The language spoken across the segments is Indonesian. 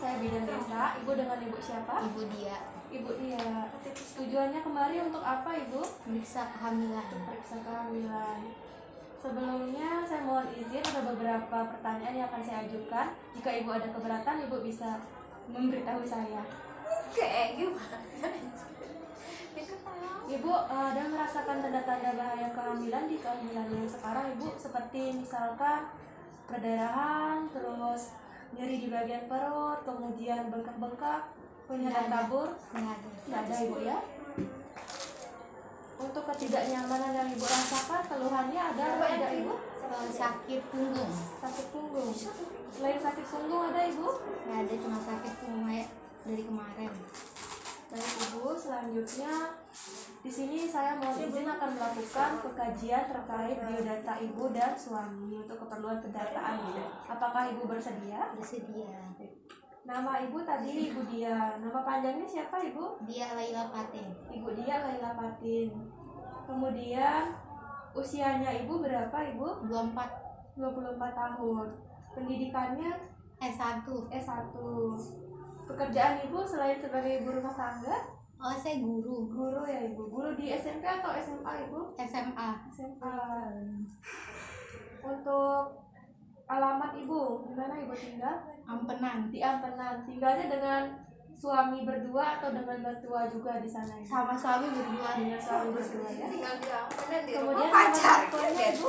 saya bidan desa. Ibu dengan ibu siapa? Ibu Dia. Ibu Dia. Tujuannya kemari untuk apa ibu? Periksa kehamilan. Periksa kehamilan. Sebelumnya saya mohon izin, ada beberapa pertanyaan yang akan saya ajukan. Jika ibu ada keberatan, ibu bisa memberitahu saya. Kayak gimana? Ibu ada merasakan tanda-tanda bahaya kehamilan di kehamilan yang sekarang ibu, seperti misalkan perdarahan, terus nyeri di bagian perut, kemudian bengkak-bengkak, penyiaran tabur? Tidak ada ibu ya. Untuk ketidaknyamanan yang ibu rasakan, keluhannya ada atau tidak ibu? Sakit punggung. Sakit punggung. Selain sakit punggung ada ibu? Nggak ada, cuma sakit punggung kayak dari kemarin. Baik ibu, selanjutnya di sini saya mohon izin akan melakukan pengkajian terkait biodata ibu dan suami untuk keperluan pendataan. Apakah ibu bersedia? Bersedia. Nama ibu tadi Ibu Dia. Nama panjangnya siapa ibu? Dia Laila Patin. Ibu Dia Laila Patin. Kemudian usianya ibu berapa ibu? 24. 24 tahun. Pendidikannya S1. S1. Pekerjaan ibu selain sebagai ibu rumah tangga? Oh, saya guru. Guru ya ibu. Guru di SMP atau SMA ibu? SMA. SMA. Untuk alamat ibu, di mana ibu tinggal? Ampenan. Di Ampenan. Tinggalnya dengan suami berdua atau dengan mertua juga di sana? Ibu? Sama suami berdua. Dengan suami berdua ya. Tinggal di Ampenan di Kemudian rumah pacar. nomornya ibu?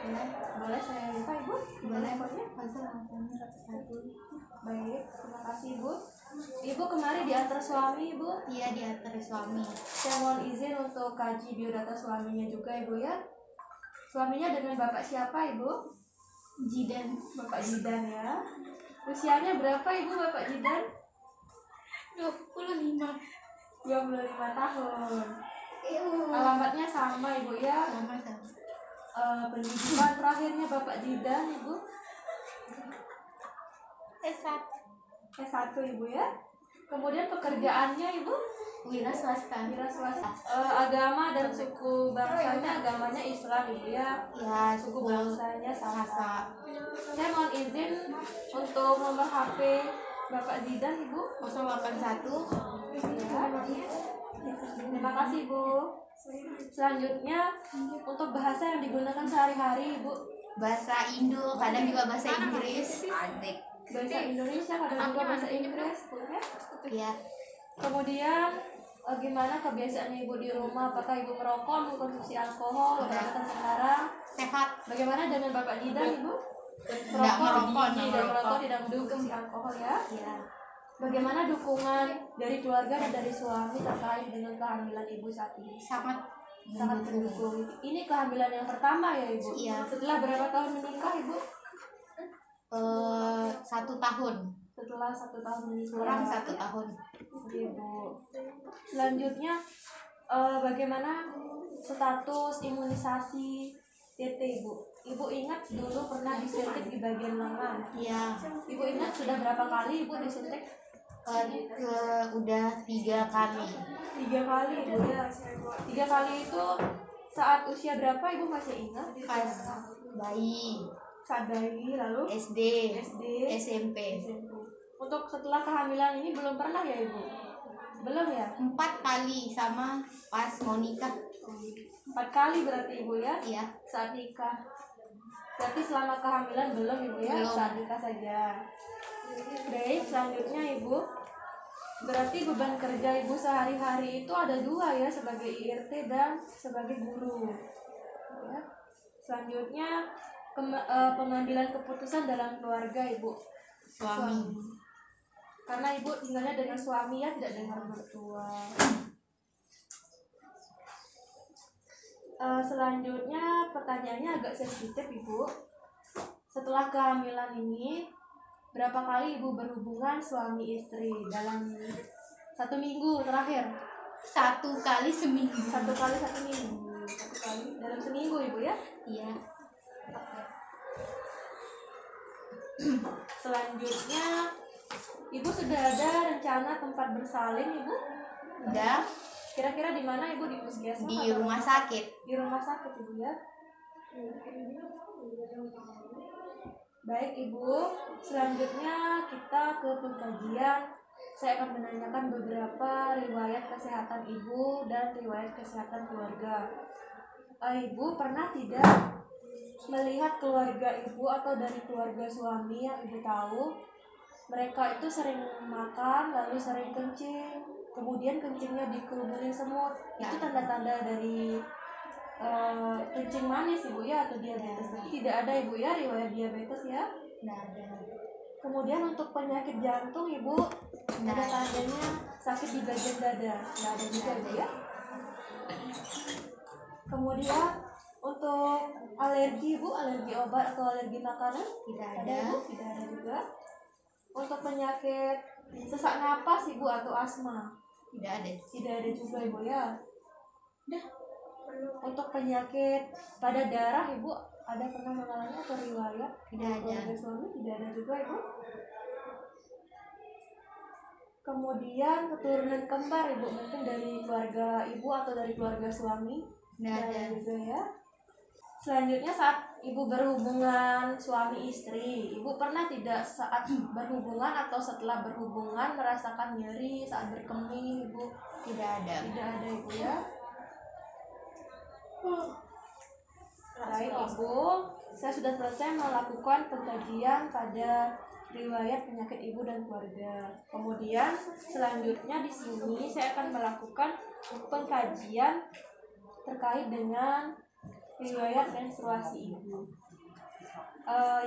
Ya, boleh saya minta ibu? Boleh. Nomornya? Pasal angkanya 101. Baik, terima kasih ibu. Ibu kemarin diantar suami ibu? Iya, diantar suami. Saya mohon izin untuk kaji biodata suaminya juga ibu ya. Suaminya dengan bapak siapa ibu? Jidan. Bapak Jidan ya. Usianya berapa ibu bapak Jidan? 25. 25 tahun. Alamatnya sama ibu ya. Sama-sama. Pendidikan terakhirnya bapak Jidan ibu? S1. S1 ibu ya. Kemudian pekerjaannya ibu? Wira swasta. Wira swasta. Agama dan suku bangsanya agamanya Islam ibu ya. Ya, Suku suku bangsanya Sasak. Sasak. Saya mohon izin untuk nomor HP bapak Jidan ibu. 081. Ya. Terima kasih ibu. Selanjutnya untuk bahasa yang digunakan sehari-hari ibu. Bahasa Indo, kadang juga bahasa Inggris. Adik. Bahasa Indonesia, kadang juga bahasa Inggris. Oke. Ya, Kemudian gimana kebiasaan ibu di rumah? Apakah ibu merokok, mengkonsumsi alkohol, kebanyakan sekarang? sehat. Bagaimana dengan bapak Jidan ibu? Tidak merokok, tidak merokok, tidak mendukung alkohol ya. Ya, Bagaimana dukungan dari keluarga dan dari suami terkait dengan kehamilan ibu saat ini? sangat Mendukung. Ini kehamilan yang pertama ya ibu? Iya. Setelah berapa tahun menikah ibu? 1 tahun. Setelah 1 tahun menikah. Kurang 1 tahun. Ibu. Selanjutnya bagaimana status imunisasi TT ibu? Ibu ingat dulu pernah disuntik di bagian lengan. Ya, Ibu ingat sudah berapa kali ibu disuntik? udah 3 kali. 3 kali ibu ya. 3 kali itu saat usia berapa ibu masih ingat? Pas bayi, Saat bayi lalu SD, SD, SMP. SMP. Untuk setelah kehamilan ini belum pernah ya ibu? Belum ya? 4 kali sama pas mau nikah. 4 kali berarti ibu ya? Iya, Saat nikah. Berarti selama kehamilan belum ibu ya? Belum. Saat nikah saja. Baik, selanjutnya ibu. Berarti beban kerja ibu sehari-hari itu ada 2 ya, sebagai IRT dan sebagai guru. Ya. Selanjutnya pengambilan keputusan dalam keluarga ibu. suami. Karena ibu tinggalnya dengan suami ya, tidak dengan mertua. Selanjutnya pertanyaannya agak sensitif ibu. Setelah kehamilan ini, berapa kali ibu berhubungan suami istri dalam 1 minggu terakhir? 1 kali seminggu. 1 kali 1 minggu. 1 kali dalam seminggu ibu ya. Iya. Selanjutnya ibu sudah ada rencana tempat bersalin ibu? Udah Kira-kira di mana ibu, di puskesmas? di atau rumah sakit. Di rumah sakit ibu ya. Baik Ibu, selanjutnya kita ke pengkajian. Saya akan menanyakan beberapa riwayat kesehatan Ibu dan riwayat kesehatan keluarga. Ibu pernah tidak melihat keluarga Ibu atau dari keluarga suami yang Ibu tahu mereka itu sering makan lalu sering kencing, kemudian kencingnya dikerumunin semut? Itu tanda-tanda dari kencing manis Ibu ya, atau diabetes? Tidak ada Ibu ya riwayat diabetes ya. Nggak ada. Kemudian untuk penyakit jantung Ibu ada tandanya sakit di bagian dada? Nggak ada juga Ibu ya. Kemudian untuk alergi Ibu, alergi obat atau alergi makanan? Tidak Ada ada. Ibu? Tidak ada juga. Untuk penyakit sesak napas Ibu atau asma? Tidak ada. Tidak ada juga Ibu ya. Untuk penyakit pada darah Ibu ada pernah mengalami atau riwayat? Tidak ada. Keluarga suami tidak ada juga Ibu. Kemudian keturunan kembar Ibu, mungkin dari keluarga Ibu atau dari keluarga suami? Tidak ada. juga ya. Selanjutnya saat Ibu berhubungan suami istri, Ibu pernah tidak saat berhubungan atau setelah berhubungan merasakan nyeri saat berkemih Ibu? Tidak ada. Tidak ada Ibu ya. Baik Ibu, saya sudah selesai melakukan pengkajian pada riwayat penyakit Ibu dan keluarga. Kemudian selanjutnya di sini saya akan melakukan pengkajian terkait dengan riwayat menstruasi Ibu.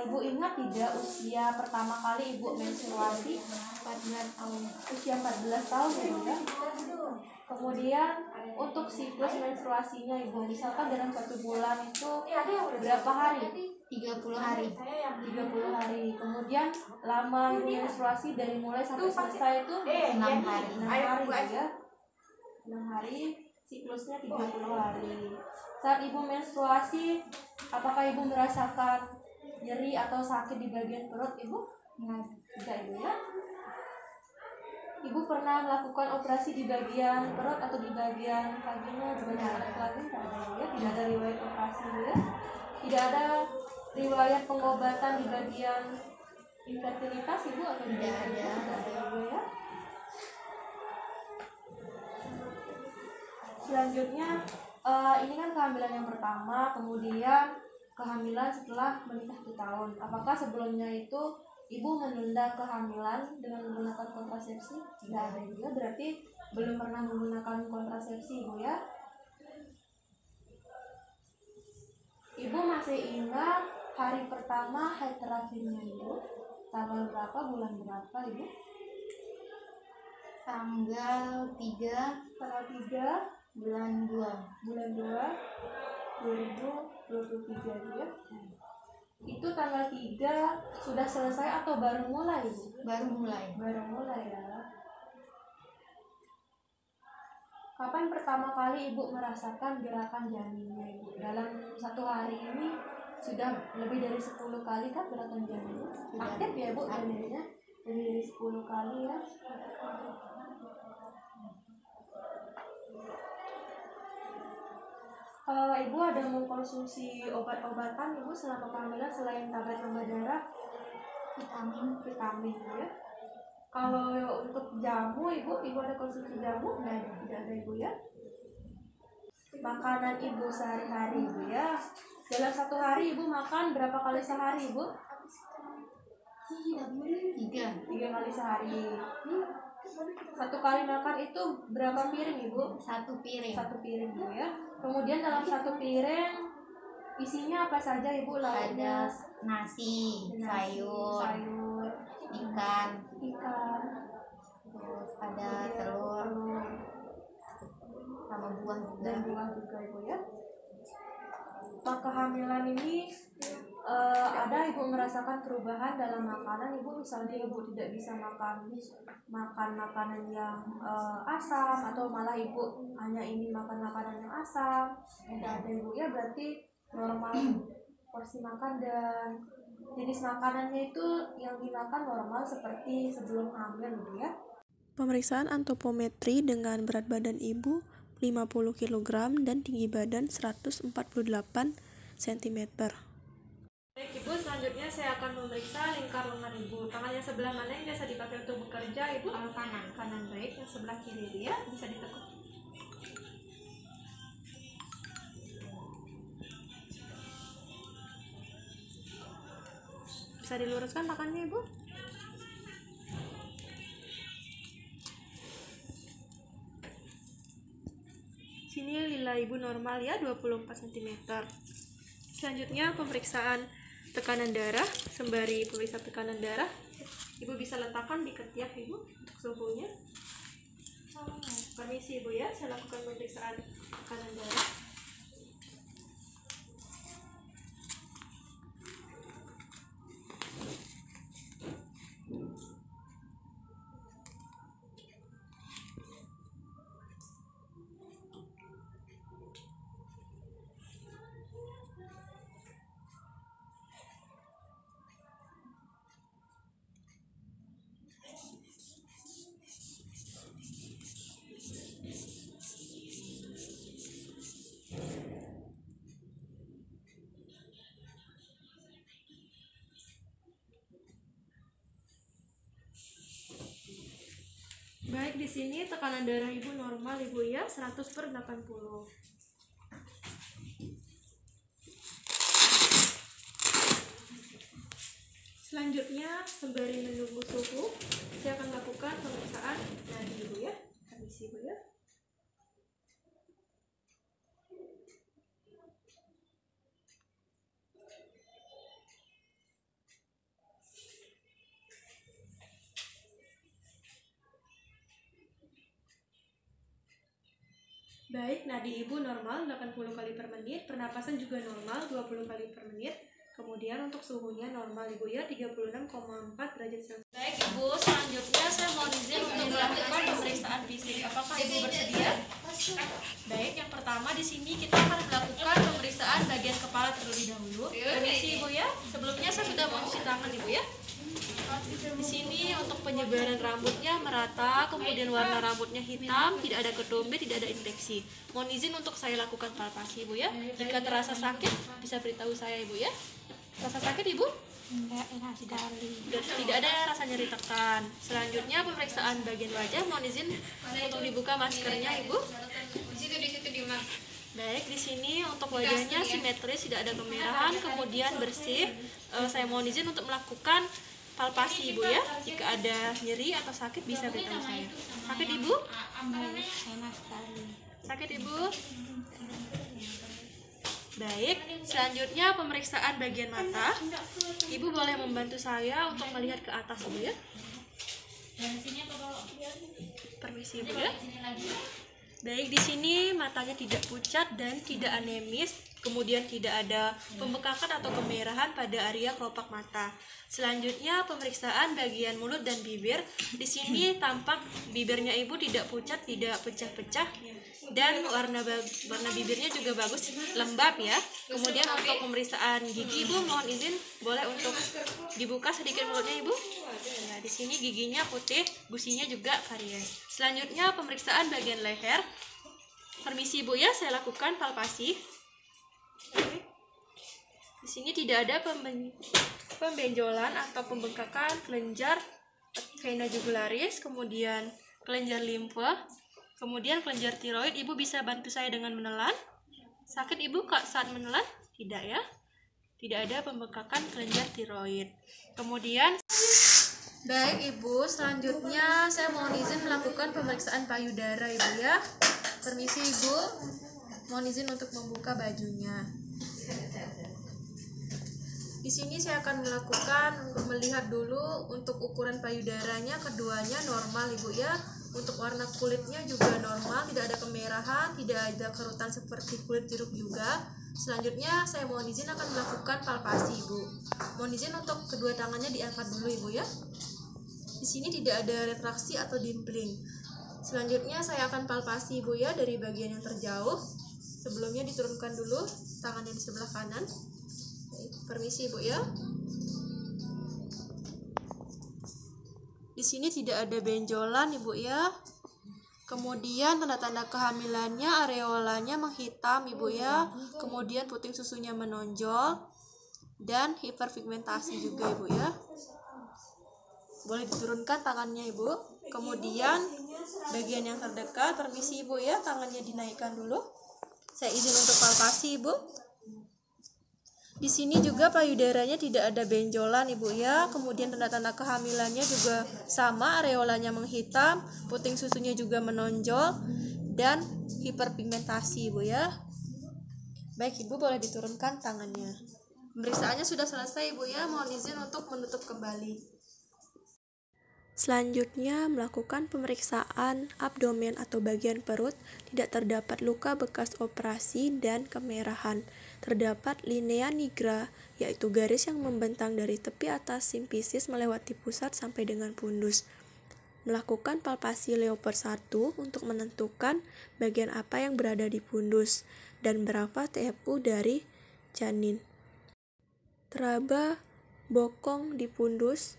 Ibu ingat tidak usia pertama kali Ibu menstruasi? 14 tahun. Usia 14 tahun Ibu ya. Kemudian untuk siklus menstruasinya Ibu, misalkan dalam 1 bulan itu berapa hari? 30 hari. 30 hari. Kemudian lama Ibu menstruasi dari mulai sampai selesai itu 6 hari. 6 hari ya. 6 hari, siklusnya 30 hari. Saat Ibu menstruasi, apakah Ibu merasakan nyeri atau sakit di bagian perut Ibu? Tidak Ibu ya. Ibu pernah melakukan operasi di bagian perut atau di bagian vagina, di bagian kelamin? Tidak ada Ibu ya. Tidak ada riwayat operasi Ibu ya. Tidak ada riwayat pengobatan di bagian infertilitas Ibu atau Tidak ada. Tidak ada Ibu ya. Selanjutnya ini kan kehamilan yang pertama, kemudian kehamilan setelah menikah 1 tahun. Apakah sebelumnya itu Ibu menunda kehamilan dengan menggunakan kontrasepsi? Tidak ada Ibu ya, berarti belum pernah menggunakan kontrasepsi Ibu ya. Ibu masih ingat hari pertama haid terakhirnya Ibu? Tanggal berapa, bulan berapa Ibu? Tanggal 3 Tanggal 3 bulan 2. bulan 2 2023 ya. Itu tanggal 3 sudah selesai atau baru mulai Ibu? Baru mulai. Baru mulai ya. Kapan pertama kali Ibu merasakan gerakan janinnya Ibu? Dalam 1 hari ini sudah lebih dari 10 kali kan gerakan janinnya? Aktif ya Bu janinnya? Lebih dari 10 kali ya. Ibu ada mengkonsumsi obat-obatan Ibu selama kehamilan selain tablet tambah darah? Vitamin ya. Kalau untuk jamu Ibu ada konsumsi jamu? Tidak ada Ibu ya. Makanan Ibu sehari-hari Ibu ya. Dalam 1 hari Ibu makan berapa kali sehari Ibu? 3 kali sehari. 1 kali makan itu berapa piring Ibu? 1 piring. 1 piring Ibu ya. Kemudian dalam 1 piring isinya apa saja Ibu? Ada nasi, sayur, ikan, terus ada telur sama buah dan buah juga Ibu ya. Pas kehamilan ini ada Ibu merasakan perubahan dalam makanan Ibu? Misalnya Ibu tidak bisa makan makanan yang asam, atau malah Ibu hanya ingin makan makanan yang asam? Tidak ada Ibu ya, berarti normal porsi makan dan jenis makanannya itu yang dimakan normal seperti sebelum hamil Ibu ya. Pemeriksaan antropometri dengan berat badan Ibu 50 kg dan tinggi badan 148 cm. Baik Ibu, selanjutnya saya akan memeriksa lingkar lengan Ibu. Tangan yang sebelah mana yang biasa dipakai untuk bekerja, Ibu? Kanan. Kanan, baik. Yang sebelah kiri ya, bisa ditekuk. Bisa diluruskan tangannya, Ibu? Sini lila Ibu normal ya, 24 cm. Selanjutnya pemeriksaan tekanan darah. Sembari pemeriksa tekanan darah, Ibu bisa letakkan di ketiak Ibu untuk suhunya. Permisi Ibu ya, saya lakukan pemeriksaan tekanan darah. Baik, di sini tekanan darah Ibu normal Ibu ya, 100/80. Selanjutnya, sembari menunggu suhu, saya akan lakukan pemeriksaan nadi Ibu ya. Permisi Ibu ya. Baik, nadi Ibu normal 80 kali per menit, pernapasan juga normal 20 kali per menit. Kemudian untuk suhunya normal Ibu ya, 36,4 derajat Celcius. Baik Ibu, selanjutnya saya mohon izin untuk melakukan pemeriksaan fisik. Apakah Ibu bersedia? Baik, yang pertama di sini kita akan melakukan pemeriksaan bagian kepala terlebih dahulu. Permisi Ibu ya. Sebelumnya saya sudah mencuci tangan Ibu ya. Di sini untuk penyebaran rambutnya merata, kemudian warna rambutnya hitam, tidak ada ketombe, tidak ada infeksi. Mohon izin untuk saya lakukan palpasi Ibu ya. Jika terasa sakit, bisa beritahu saya Ibu ya. Terasa sakit Ibu? Tidak ada rasa nyeri tekan. Selanjutnya pemeriksaan bagian wajah, mohon izin untuk dibuka maskernya Ibu. Baik, di sini untuk wajahnya simetris, tidak ada kemerahan, kemudian bersih. Saya mohon izin untuk melakukan palpasi Ibu ya. Jika ada nyeri atau sakit bisa beritahu saya. Sakit Ibu? Sakit Ibu? Baik, selanjutnya pemeriksaan bagian mata. Ibu boleh membantu saya untuk melihat ke atas Ibu ya. Permisi Ibu ya. Baik, di sini matanya tidak pucat dan tidak anemis, kemudian tidak ada pembekakan atau kemerahan pada area kelopak mata. Selanjutnya pemeriksaan bagian mulut dan bibir. Di sini tampak bibirnya Ibu tidak pucat, tidak pecah-pecah, dan warna bibirnya juga bagus, lembab ya. Kemudian untuk pemeriksaan gigi Ibu mohon izin boleh untuk dibuka sedikit mulutnya Ibu. Ya, di sini giginya putih, gusinya juga karies. Selanjutnya pemeriksaan bagian leher. Permisi Ibu ya, saya lakukan palpasi. Oke. Di sini tidak ada pembenjolan atau pembengkakan kelenjar vena jugularis, kemudian kelenjar limfa, kemudian kelenjar tiroid. Ibu bisa bantu saya dengan menelan. Sakit Ibu saat menelan? Tidak ya. Tidak ada pembengkakan kelenjar tiroid. Kemudian baik Ibu, selanjutnya saya mohon izin melakukan pemeriksaan payudara Ibu ya. Permisi Ibu, mohon izin untuk membuka bajunya. Di sini saya akan melihat dulu untuk ukuran payudaranya, keduanya normal Ibu ya. Untuk warna kulitnya juga normal, tidak ada kemerahan, tidak ada kerutan seperti kulit jeruk juga. Selanjutnya saya mohon izin akan melakukan palpasi Ibu. Mohon izin untuk kedua tangannya diangkat dulu Ibu ya. Di sini tidak ada retraksi atau dimpling. Selanjutnya saya akan palpasi Ibu ya dari bagian yang terjauh. Sebelumnya diturunkan dulu tangannya di sebelah kanan. Baik, permisi Ibu ya. Di sini tidak ada benjolan Ibu ya. Kemudian tanda-tanda kehamilannya, areolanya menghitam Ibu ya. Kemudian puting susunya menonjol. dan hiperpigmentasi juga ibu ya. Boleh diturunkan tangannya ibu. Kemudian bagian yang terdekat, permisi ibu ya, tangannya dinaikkan dulu. Saya izin untuk palpasi ibu. Di sini juga payudaranya tidak ada benjolan ibu ya. Kemudian tanda-tanda kehamilannya juga sama, areolanya menghitam, puting susunya juga menonjol, dan hiperpigmentasi ibu ya. Baik ibu, boleh diturunkan tangannya. Pemeriksaannya sudah selesai ibu ya. Mohon izin untuk menutup kembali. Selanjutnya, melakukan pemeriksaan abdomen atau bagian perut. Tidak terdapat luka bekas operasi dan kemerahan. Terdapat linea nigra, yaitu garis yang membentang dari tepi atas simfisis melewati pusat sampai dengan pundus. Melakukan palpasi Leopard 1 untuk menentukan bagian apa yang berada di pundus dan berapa TFU dari janin. Teraba bokong di pundus.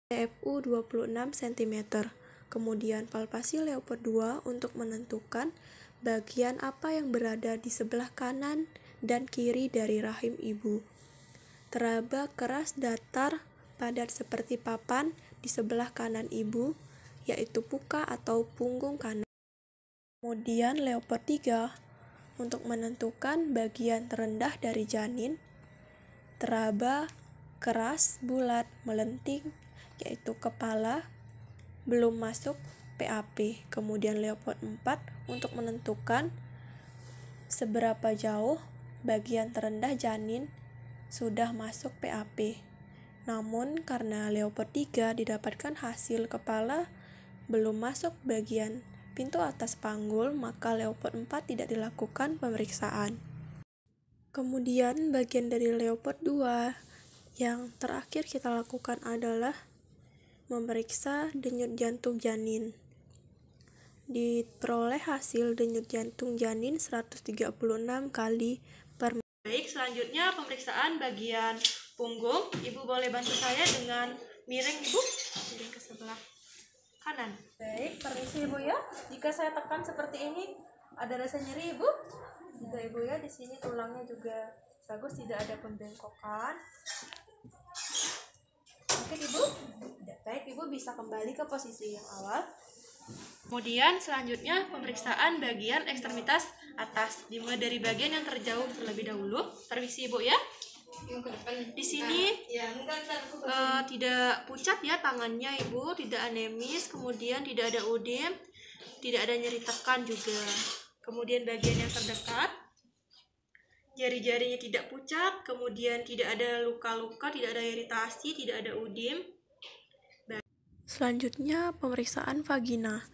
TFU 26 cm. Kemudian palpasi Leopard 2 untuk menentukan bagian apa yang berada di sebelah kanan dan kiri dari rahim ibu. Teraba keras datar padat seperti papan di sebelah kanan ibu, yaitu puka atau punggung kanan. Kemudian Leopard 3 untuk menentukan bagian terendah dari janin. Teraba keras bulat melenting, yaitu kepala, belum masuk PAP. Kemudian Leopard 4 untuk menentukan seberapa jauh bagian terendah janin sudah masuk PAP. Namun karena Leopard 3 didapatkan hasil kepala belum masuk bagian pintu atas panggul, maka Leopard 4 tidak dilakukan pemeriksaan. Kemudian bagian dari Leopard 2 yang terakhir kita lakukan adalah memeriksa denyut jantung janin. Diperoleh hasil denyut jantung janin 136 kali per menit. Baik, selanjutnya pemeriksaan bagian punggung. Ibu boleh bantu saya dengan miring ibu, miring ke sebelah kanan. Baik, permisi ibu ya. Jika saya tekan seperti ini, ada rasa nyeri ibu? Tidak ibu ya, di sini tulangnya juga bagus, tidak ada pembengkokan. Oke ibu, baik ibu bisa kembali ke posisi yang awal. Kemudian selanjutnya pemeriksaan bagian ekstremitas atas, dimulai dari bagian yang terjauh terlebih dahulu. Permisi ibu ya. Di sini tidak pucat ya tangannya ibu, tidak anemis, kemudian tidak ada udem, tidak ada nyeri tekan juga. Kemudian bagian yang terdekat, jari-jarinya tidak pucat, kemudian tidak ada luka-luka, tidak ada iritasi, tidak ada udem. Selanjutnya pemeriksaan vagina.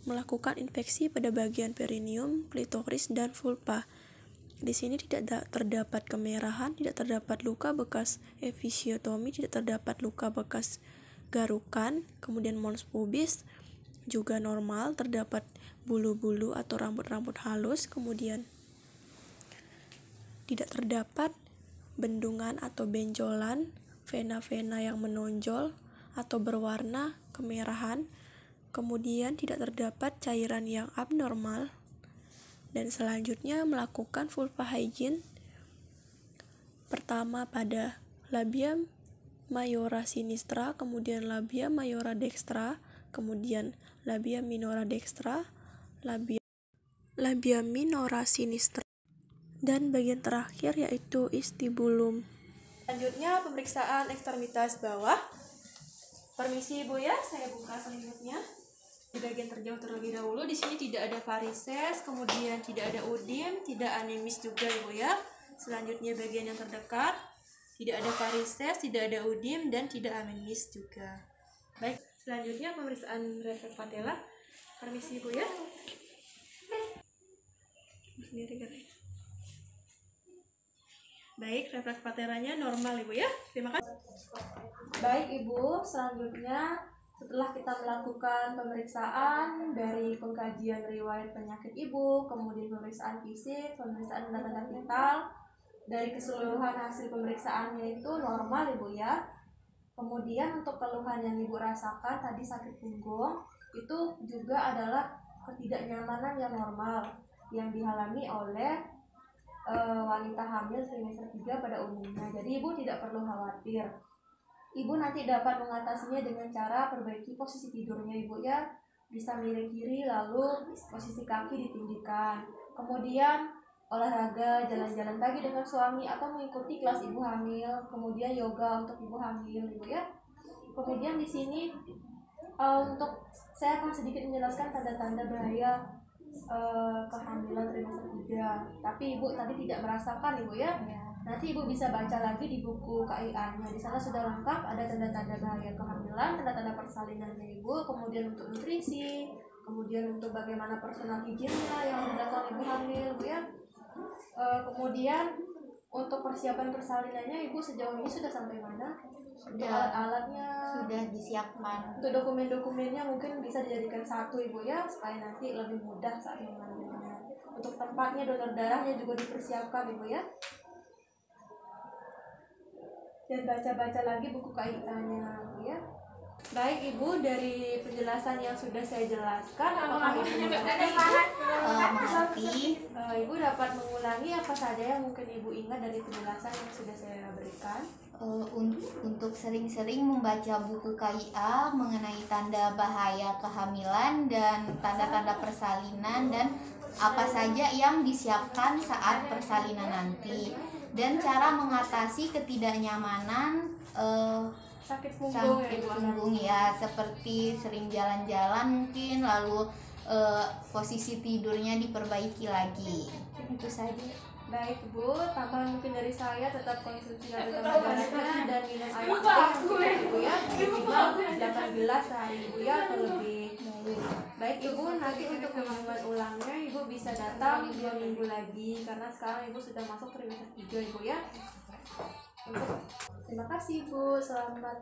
Melakukan infeksi pada bagian perineum, klitoris, dan vulva. Di sini tidak terdapat kemerahan, tidak terdapat luka bekas episiotomi, tidak terdapat luka bekas garukan, kemudian mons pubis juga normal, terdapat bulu-bulu atau rambut-rambut halus, kemudian tidak terdapat bendungan atau benjolan, vena-vena yang menonjol atau berwarna kemerahan, kemudian tidak terdapat cairan yang abnormal. Dan selanjutnya melakukan vulva hygiene. Pertama pada labia mayora sinistra, kemudian labia mayora dextra, kemudian labia minora dextra, labia minora sinistra, dan bagian terakhir yaitu istibulum. Selanjutnya pemeriksaan ekstremitas bawah. Permisi ibu ya, saya buka selimutnya. Di bagian terjauh terlebih dahulu, di sini tidak ada varises, kemudian tidak ada udem, tidak anemis juga ibu ya. Selanjutnya bagian yang terdekat, tidak ada varises, tidak ada udem, dan tidak anemis juga. Baik, selanjutnya pemeriksaan refleks patella. Permisi ibu ya. Sendiri kan? Baik, refleks patellanya normal ibu ya. Terima kasih. Baik ibu, selanjutnya Setelah kita melakukan pemeriksaan dari pengkajian riwayat penyakit ibu, kemudian pemeriksaan fisik, pemeriksaan tanda-tanda vital, dari keseluruhan hasil pemeriksaannya itu normal ibu ya. Kemudian untuk keluhan yang ibu rasakan tadi sakit punggung itu juga adalah ketidaknyamanan yang normal yang dialami oleh wanita hamil trimester 3 pada umumnya. Jadi ibu tidak perlu khawatir. Ibu nanti dapat mengatasinya dengan cara perbaiki posisi tidurnya ibu ya. Bisa miring kiri lalu posisi kaki ditinggikan. Kemudian olahraga, jalan-jalan pagi dengan suami atau mengikuti kelas ibu hamil. Kemudian yoga untuk ibu hamil ibu ya. Kemudian di sini untuk saya akan sedikit menjelaskan tanda-tanda bahaya kehamilan trimester 3. Tapi ibu tadi tidak merasakan ibu ya. Nanti ibu bisa baca lagi di buku KIA-nya. Di sana sudah lengkap ada tanda-tanda bahaya kehamilan, tanda-tanda persalinannya ibu, kemudian untuk nutrisi, kemudian untuk bagaimana personal hygiene-nya yang dilakukan ibu hamil, ibu ya. Kemudian untuk persiapan persalinannya ibu sejauh ini sudah sampai mana? Untuk alat-alatnya sudah disiapkan. Untuk dokumen-dokumennya mungkin bisa dijadikan satu ibu ya, supaya nanti lebih mudah saat mengambilnya. Untuk tempatnya, donor darahnya juga dipersiapkan ibu ya. Dan baca-baca lagi buku KIA-nya ya. Baik ibu, dari penjelasan yang sudah saya jelaskan, apakah ibu Mengerti. ibu dapat mengulangi apa saja yang mungkin ibu ingat dari penjelasan yang sudah saya berikan? Untuk sering-sering membaca buku KIA mengenai tanda bahaya kehamilan dan tanda-tanda persalinan dan apa saja yang disiapkan saat persalinan nanti, dan cara mengatasi ketidaknyamanan Sakit punggung ya sakit ibu. punggung ya, seperti sering jalan-jalan mungkin, lalu posisi tidurnya diperbaiki lagi. Itu saja. Baik Bu, tambahan mungkin dari saya tetap konsumsi vitamin darahnya dan minum air putih yang cukup ibu ya, minimal 8 gelas sehari ibu ya atau lebih. Baik ibu, nanti untuk pengumuman ulangnya ibu bisa datang 2 minggu lagi karena sekarang ibu sudah masuk trimester 3 ibu ya. Terima kasih Bu, selamat